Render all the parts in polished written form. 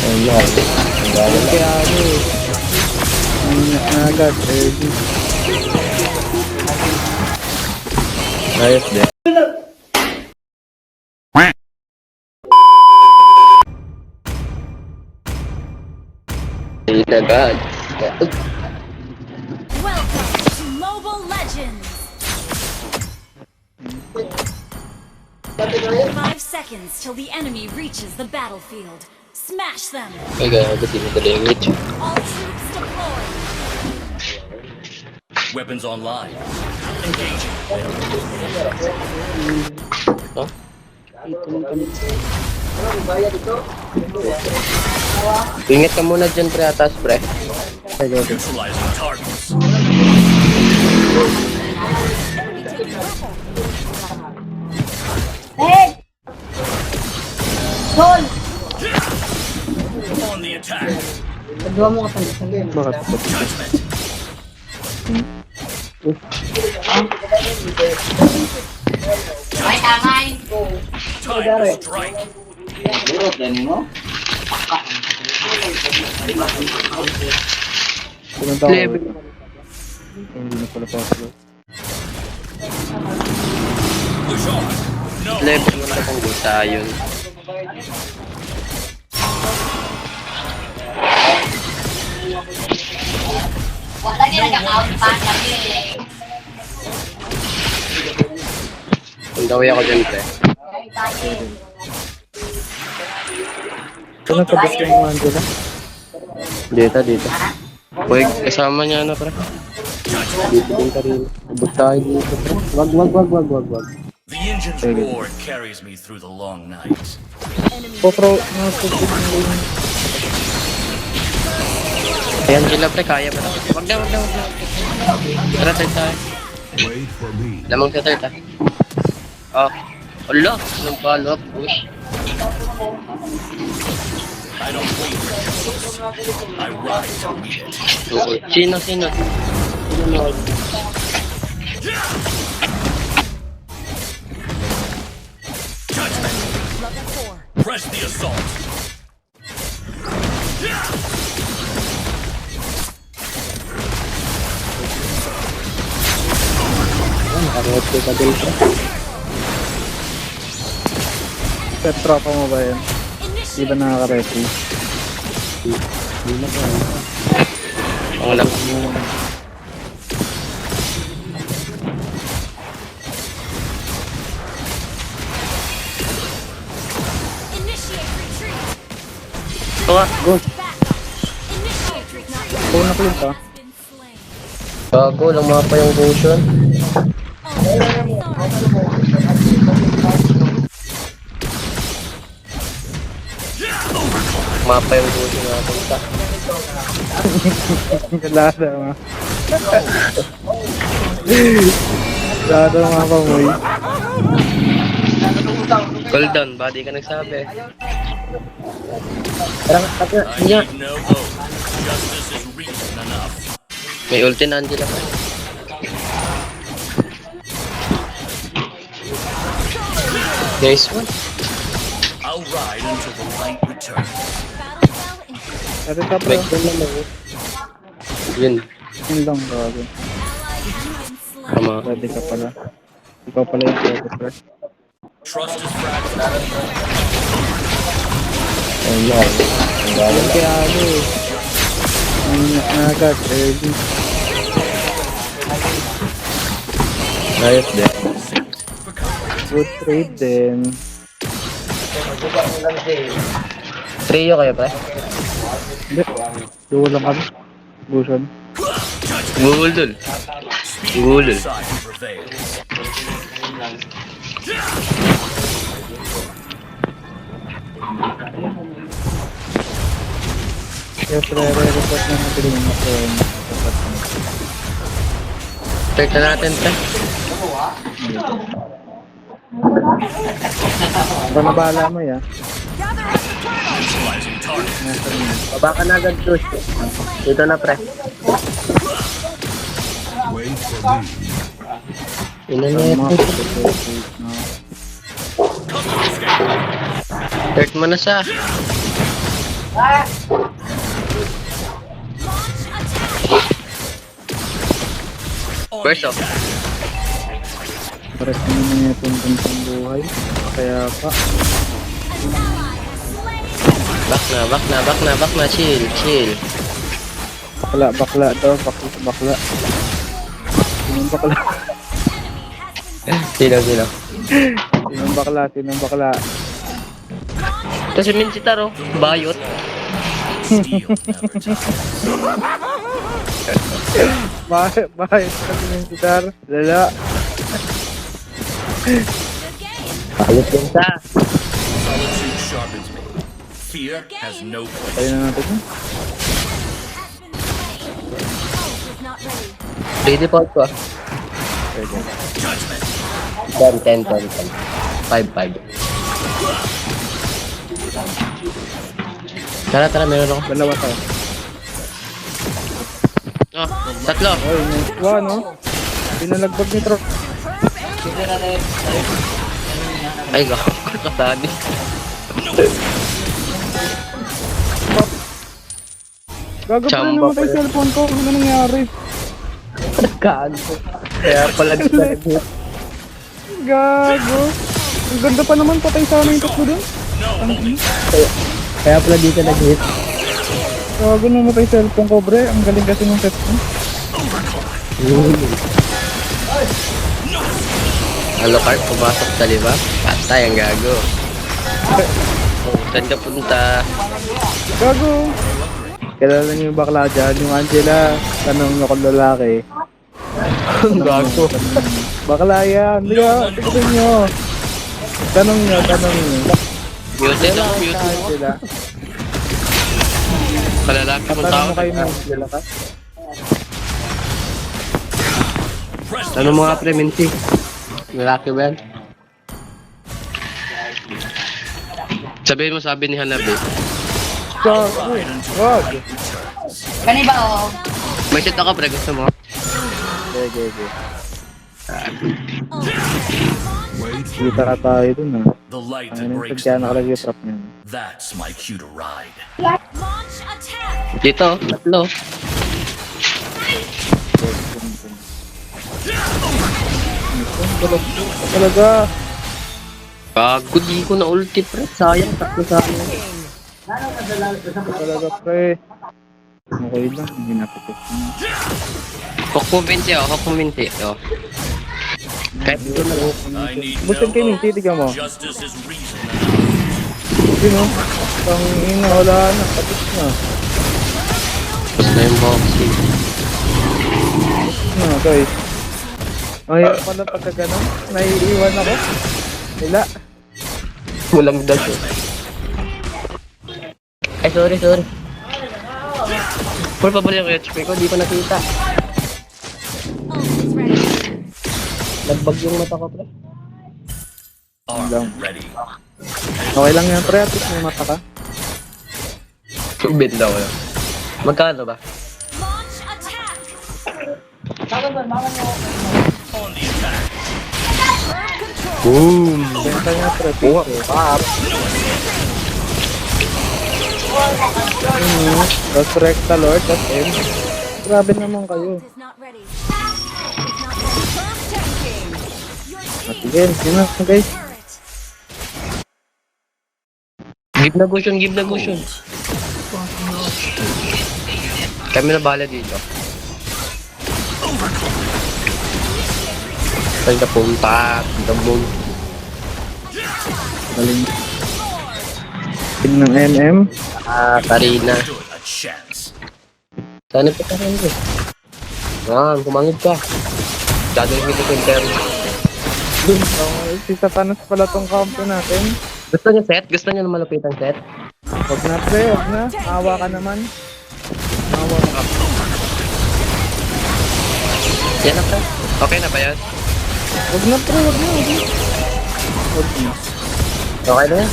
Ayun. Ang galing kaya ano eh. Agad early. Ayos din. Agad. Welcome to Mobile Legends! 5 seconds till the enemy reaches the battlefield. Smash them! Ay, gago, tinagaling ito. All troops deployed! Weapons online. Engaging. Huh? Ingat ka muna dyan, pre, atas, pre. Neutralizing targets. Hey! Sol! On the attack. Pagdawa mo ka sa game. Bakit? Judgment. Ay, tamay! Time to strike. Pinunta ko. Hindi na pala possible. Push on. No. Level mo na kung gusta yun. Wala din nag-out pa kasi Pundawi ako dyan, pre. Saan nagkabit ka yung Angela? Dito. Uy, kasama niya na, pre. Dito din ka rin. Abot tayo dito, pre. Wag. The engine's roar carries me through the long nights. Ayan sila, pre. Kaya ba na? Wag na. Tara, third tayo. Wait for me. Lamang sa third, ah. Oh. Ala, anong follow-up, push. I don't wait for justice. I rise to meet it. Sino? Judgment. Level 4. Press the assault. Nakaroot ko ka dito. Pet tropa mo ba yan? Di ba nakaka-ready? Di na ba? Ang alam mo. Initiate retreat! Ito nga, go. Back up! Initiate retreat! Go na clip ah. Has been slain. Bago, lang mga pa yung potion. Mapa yung potion natin ka. Lada ma. Lada mga pamoy. Cool down, body ka nagsabi. Parang kapag I need no hope. Justice is reason enough. may ulti na Angela pa. Nice one. I'll ride until the light returns. Battle cell in Ano ka pa? Yun. Yun lang bago. ally has been slain. Tama. Pwede ka pala. Ikaw pala yung pwede first. Trust is fragile. Ayun. Ang galing kaya ano eh. Agad early. Ayos din. Good trade din. Trio kayo pa? Hindi. Duo lang kami. Buson. Gulul. Gulul. Side prevails. Kaya pre-report na natin yung phone. Check na natin ito. Panabala mo ya. Neutralizing targets. Baba ka na agad, Josh. Dito na, pre. Wait for me. Ilan na ito? Cover escape. Hurt mo na siya. On First the off. attack. Pares naman na itong gantong buhay. Kaya pa. An ally has slain. Back na. Chill. Bakla daw. Bakla. Sinong bakla? Sino. Sinong bakla? Kasi min si Taro, bayot. Steel never dies. Bakit kasi yung gitar? Lala. Good game. Bayot din siya. Solitude sharpens me. Fear has no Tayo place. na natin. Has been slain. Ult is not ready. Pre-default ko ah. Judgment. 10. 5. Tara, meron ako. Dalawa tayo. Oh, tatlo. Oy, nice one, no? Pinalagbag ni Tro. Ay, kakasadi. Gago pa rin Chamba namatay pa rin. cellphone ko. Ano nangyari? Kago. Kaya pala nag-target. Gago. Ang ganda pa naman, patay sana yung tatlo dun. Kaya pala dito nag-hit. Gago, namatay cellphone ko, bre. Ang galing kasi ng set ko. Alucard, pumasok sa liba. Patay ang gago. Saan ka punta? Gago. Kilala niyo yung bakla dyan, yung Angela. Tanong niyo kung lalaki. Gago. Bakla yan. Hindi ka, tignan niyo. Tanong niyo. Muted ako, muted. Angela. Kalalaki mong Tanong tao. mo kayo ni Angela ka. Press Ano mga preminti? Lalaki ba yan? Sabihin mo sabi ni Hanabi. Gago. Wag. Kani ba oh? May shit ako pre, gusto mo? Okay. Wait for Kita ka tayo dun, ha. the light that Ano yung breaks pagkaya the nakalagay night. yung trap niyan. That's my cue to ride. Launch attack. Dito, tatlo. Talaga. Gago, di ko na ulti pre. Sayang, tatlo sana. Talaga, pre. Okay lang, hindi napitis. Hok kuminti. Oh. Kahit dito na lang. I need Busog kay Minty, tignan mo. Justice is reason. Sino? Pang ina, wala na. Tapos na. Tapos na yung boxing. Guys. Ngayon pala pagka ganun, naiiwan ako. Wala. Walang dash. Ay, sorry. Full pa pala yung HP ko, di ko nakita. Ult is ready. Nagbag yung mata ko, pre. Armed and ready. Okay lang yan, pre. At least may mata ka. Bid daw ko. Magkano ba? Launch attack. On the attack. Boom! Benta niya, pre. Buha. Piso. Pap! That's recta, Lord. That's him. Grabe naman kayo. Ult is not ready. Ult is not ready. First tanking. Your team Sige, sino, guys? turret. Give na gusion. Kami na bahala dito. Saan ka punta? Dabog. Galing. Pin ng NM. Karina. Stood a chance. Sana pa rin ko. Kumangit ka. Dadawin kita sa interno. Si Satanas pala tong kampo natin. Gusto niya set? Gusto niya na malupit ang set? Huwag na, pre. Huwag na. Awa ka naman. Awa ka. Yan na pre. Okay na ba yan? Huwag na, pre. Huwag na. Huwag na. Okay na yan?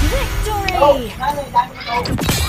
Victory.